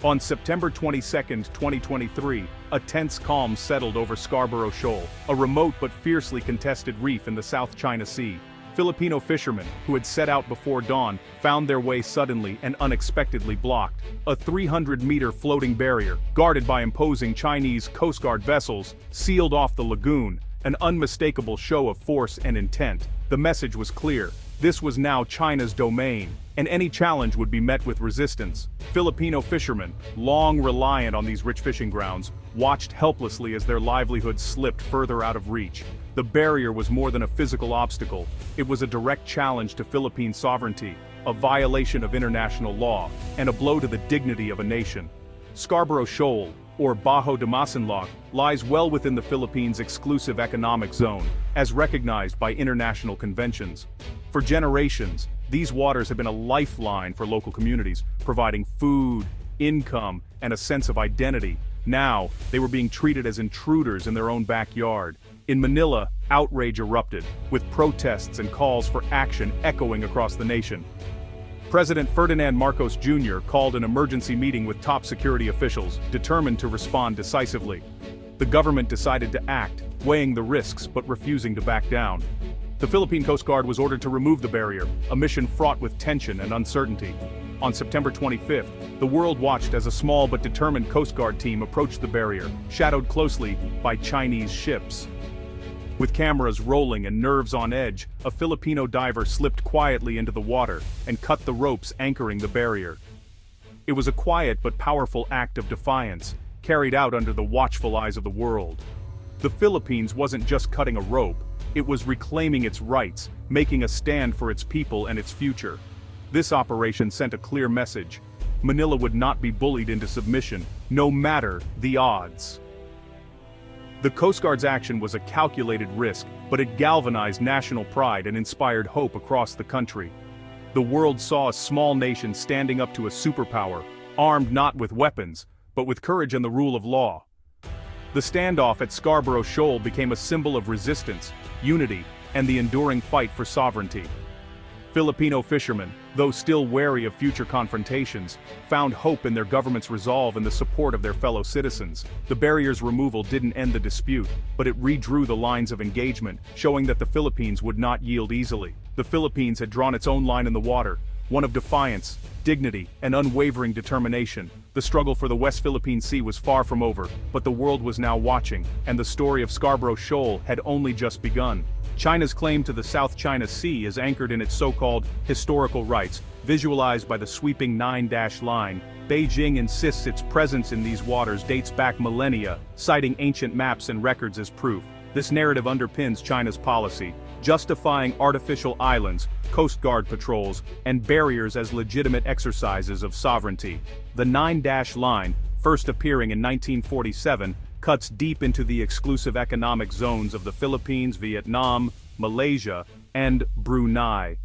On September 22, 2023, a tense calm settled over Scarborough Shoal, a remote but fiercely contested reef in the South China Sea. Filipino fishermen, who had set out before dawn, found their way suddenly and unexpectedly blocked. A 300-meter floating barrier, guarded by imposing Chinese Coast Guard vessels, sealed off the lagoon, an unmistakable show of force and intent. The message was clear. This was now China's domain, and any challenge would be met with resistance. Filipino fishermen, long reliant on these rich fishing grounds, watched helplessly as their livelihoods slipped further out of reach. The barrier was more than a physical obstacle. It was a direct challenge to Philippine sovereignty, a violation of international law, and a blow to the dignity of a nation. Scarborough Shoal, or Bajo de Masinloc, lies well within the Philippines' exclusive economic zone, as recognized by international conventions. For generations, these waters have been a lifeline for local communities, providing food, income, and a sense of identity. Now, they were being treated as intruders in their own backyard. In Manila, outrage erupted, with protests and calls for action echoing across the nation. President Ferdinand Marcos Jr. called an emergency meeting with top security officials, determined to respond decisively. The government decided to act, weighing the risks but refusing to back down. The Philippine Coast Guard was ordered to remove the barrier, a mission fraught with tension and uncertainty. On September 25th, the world watched as a small but determined Coast Guard team approached the barrier, shadowed closely by Chinese ships. With cameras rolling and nerves on edge, a Filipino diver slipped quietly into the water and cut the ropes anchoring the barrier. It was a quiet but powerful act of defiance, carried out under the watchful eyes of the world. The Philippines wasn't just cutting a rope, it was reclaiming its rights, making a stand for its people and its future. This operation sent a clear message. Manila would not be bullied into submission, no matter the odds. The Coast Guard's action was a calculated risk, but it galvanized national pride and inspired hope across the country. The world saw a small nation standing up to a superpower, armed not with weapons, but with courage and the rule of law. The standoff at Scarborough Shoal became a symbol of resistance, unity, and the enduring fight for sovereignty. Filipino fishermen, though still wary of future confrontations, found hope in their government's resolve and the support of their fellow citizens. The barrier's removal didn't end the dispute, but it redrew the lines of engagement, showing that the Philippines would not yield easily. The Philippines had drawn its own line in the water, one of defiance, dignity, and unwavering determination. The struggle for the West Philippine Sea was far from over, but the world was now watching, and the story of Scarborough Shoal had only just begun. China's claim to the South China Sea is anchored in its so-called historical rights, visualized by the sweeping 9-dash line. Beijing insists its presence in these waters dates back millennia, citing ancient maps and records as proof. This narrative underpins China's policy, justifying artificial islands, Coast Guard patrols, and barriers as legitimate exercises of sovereignty. The 9-dash line, first appearing in 1947, cuts deep into the exclusive economic zones of the Philippines, Vietnam, Malaysia, and Brunei.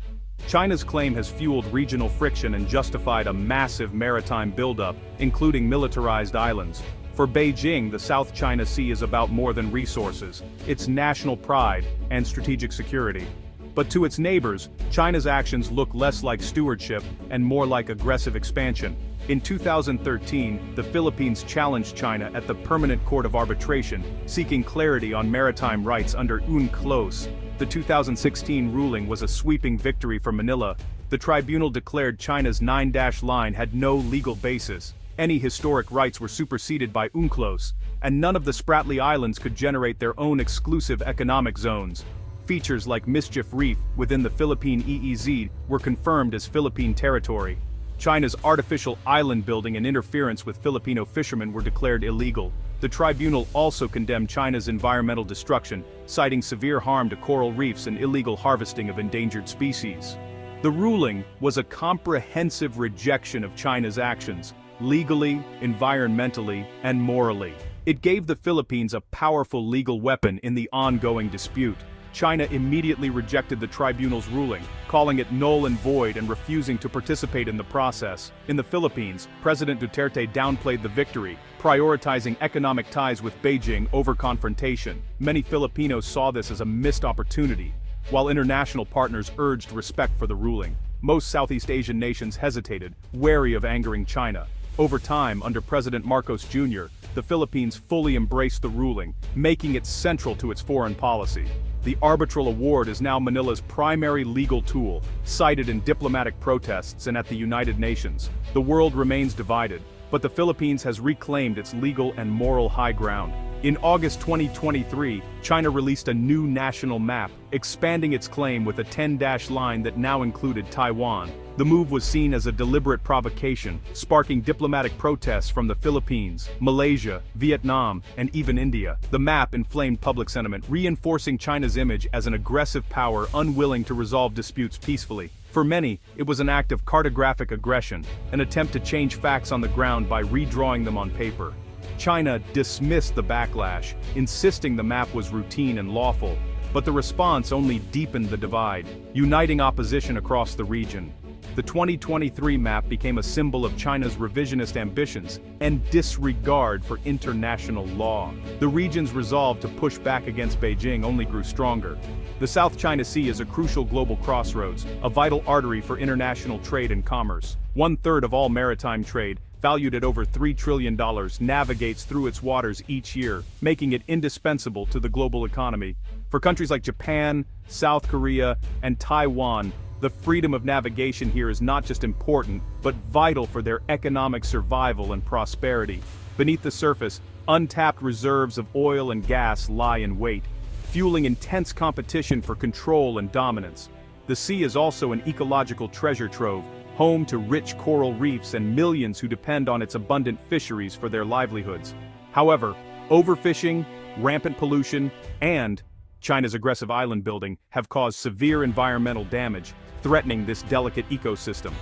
China's claim has fueled regional friction and justified a massive maritime buildup, including militarized islands. For Beijing, the South China Sea is about more than resources, it's national pride and strategic security. But to its neighbors, China's actions look less like stewardship and more like aggressive expansion. In 2013, the Philippines challenged China at the Permanent Court of Arbitration, seeking clarity on maritime rights under UNCLOS. The 2016 ruling was a sweeping victory for Manila. The tribunal declared China's 9-dash line had no legal basis. Any historic rights were superseded by UNCLOS, and none of the Spratly Islands could generate their own exclusive economic zones. Features like Mischief Reef within the Philippine EEZ were confirmed as Philippine territory. China's artificial island building and interference with Filipino fishermen were declared illegal. The tribunal also condemned China's environmental destruction, citing severe harm to coral reefs and illegal harvesting of endangered species. The ruling was a comprehensive rejection of China's actions, legally, environmentally, and morally. It gave the Philippines a powerful legal weapon in the ongoing dispute. China immediately rejected the tribunal's ruling, calling it null and void and refusing to participate in the process. In the Philippines, President Duterte downplayed the victory, prioritizing economic ties with Beijing over confrontation. Many Filipinos saw this as a missed opportunity, while international partners urged respect for the ruling. Most Southeast Asian nations hesitated, wary of angering China. Over time, under President Marcos Jr., the Philippines fully embraced the ruling, making it central to its foreign policy. The arbitral award is now Manila's primary legal tool, cited in diplomatic protests and at the United Nations. The world remains divided, but the Philippines has reclaimed its legal and moral high ground. In August 2023, China released a new national map, expanding its claim with a 10-dash line that now included Taiwan. The move was seen as a deliberate provocation, sparking diplomatic protests from the Philippines, Malaysia, Vietnam, and even India. The map inflamed public sentiment, reinforcing China's image as an aggressive power unwilling to resolve disputes peacefully. For many, it was an act of cartographic aggression, an attempt to change facts on the ground by redrawing them on paper. China dismissed the backlash, insisting the map was routine and lawful, but the response only deepened the divide, uniting opposition across the region. The 2023 map became a symbol of China's revisionist ambitions and disregard for international law. The region's resolve to push back against Beijing only grew stronger. The South China Sea is a crucial global crossroads, a vital artery for international trade and commerce. 1/3 of all maritime trade, valued at over $3 trillion, navigates through its waters each year, making it indispensable to the global economy. For countries like Japan, South Korea, and Taiwan, the freedom of navigation here is not just important, but vital for their economic survival and prosperity. Beneath the surface, untapped reserves of oil and gas lie in wait, fueling intense competition for control and dominance. The sea is also an ecological treasure trove, home to rich coral reefs and millions who depend on its abundant fisheries for their livelihoods. However, overfishing, rampant pollution, and China's aggressive island building have caused severe environmental damage, threatening this delicate ecosystem.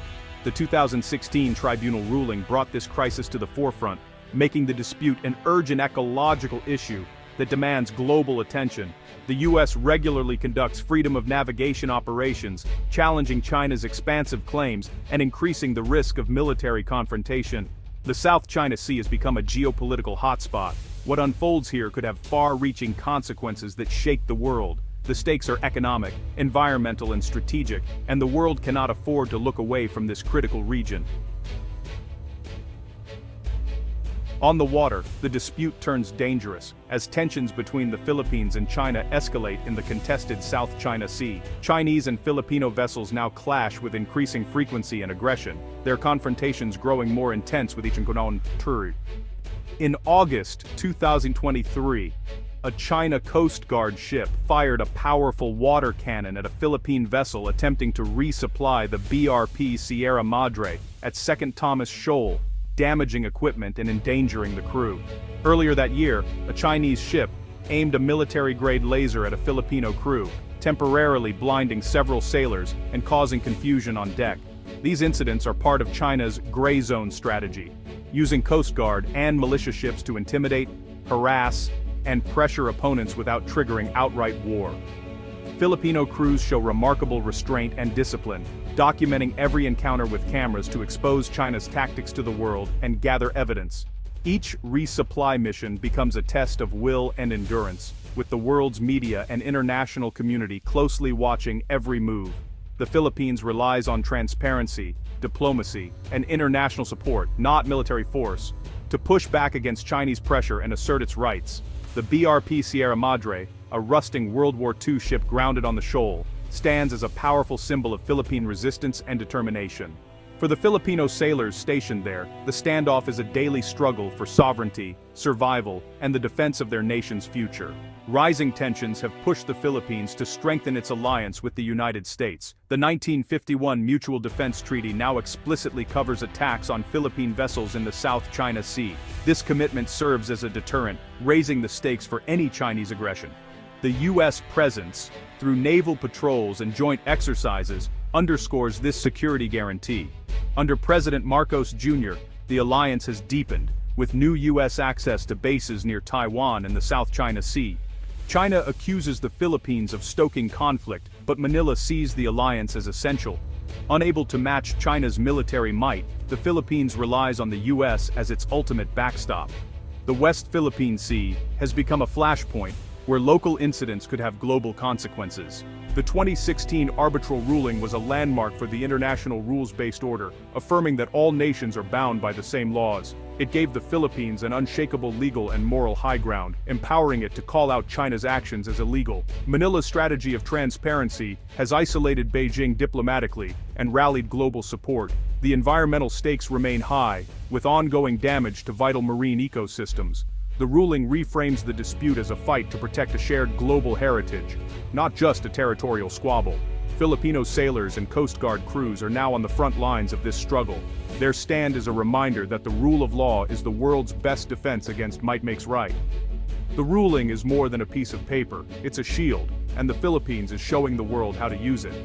The 2016 tribunal ruling brought this crisis to the forefront, making the dispute an urgent ecological issue that demands global attention. The U.S. regularly conducts freedom of navigation operations, challenging China's expansive claims and increasing the risk of military confrontation. The South China Sea has become a geopolitical hotspot. What unfolds here could have far-reaching consequences that shake the world. The stakes are economic, environmental, and strategic, and the world cannot afford to look away from this critical region. On the water, the dispute turns dangerous, as tensions between the Philippines and China escalate in the contested South China Sea. Chinese and Filipino vessels now clash with increasing frequency and aggression, their confrontations growing more intense with each other. In August 2023, a China Coast Guard ship fired a powerful water cannon at a Philippine vessel attempting to resupply the BRP Sierra Madre at 2nd Thomas Shoal, damaging equipment and endangering the crew. Earlier that year, a Chinese ship aimed a military-grade laser at a Filipino crew, temporarily blinding several sailors and causing confusion on deck. These incidents are part of China's gray zone strategy, using Coast Guard and militia ships to intimidate, harass, and pressure opponents without triggering outright war. Filipino crews show remarkable restraint and discipline, documenting every encounter with cameras to expose China's tactics to the world and gather evidence. Each resupply mission becomes a test of will and endurance, with the world's media and international community closely watching every move. The Philippines relies on transparency, diplomacy, and international support, not military force, to push back against Chinese pressure and assert its rights. The BRP Sierra Madre, a rusting World War II ship grounded on the shoal, stands as a powerful symbol of Philippine resistance and determination. For the Filipino sailors stationed there, the standoff is a daily struggle for sovereignty, survival, and the defense of their nation's future. Rising tensions have pushed the Philippines to strengthen its alliance with the United States. The 1951 Mutual Defense Treaty now explicitly covers attacks on Philippine vessels in the South China Sea. This commitment serves as a deterrent, raising the stakes for any Chinese aggression. The U.S. presence, through naval patrols and joint exercises, underscores this security guarantee. Under President Marcos Jr., the alliance has deepened, with new U.S. access to bases near Taiwan and the South China Sea. China accuses the Philippines of stoking conflict, but Manila sees the alliance as essential. Unable to match China's military might, the Philippines relies on the U.S. as its ultimate backstop. The West Philippine Sea has become a flashpoint, where local incidents could have global consequences. The 2016 arbitral ruling was a landmark for the international rules-based order, affirming that all nations are bound by the same laws. It gave the Philippines an unshakable legal and moral high ground, empowering it to call out China's actions as illegal. Manila's strategy of transparency has isolated Beijing diplomatically and rallied global support. The environmental stakes remain high, with ongoing damage to vital marine ecosystems. The ruling reframes the dispute as a fight to protect a shared global heritage, not just a territorial squabble. Filipino sailors and Coast Guard crews are now on the front lines of this struggle. Their stand is a reminder that the rule of law is the world's best defense against might makes right. The ruling is more than a piece of paper, it's a shield, and the Philippines is showing the world how to use it.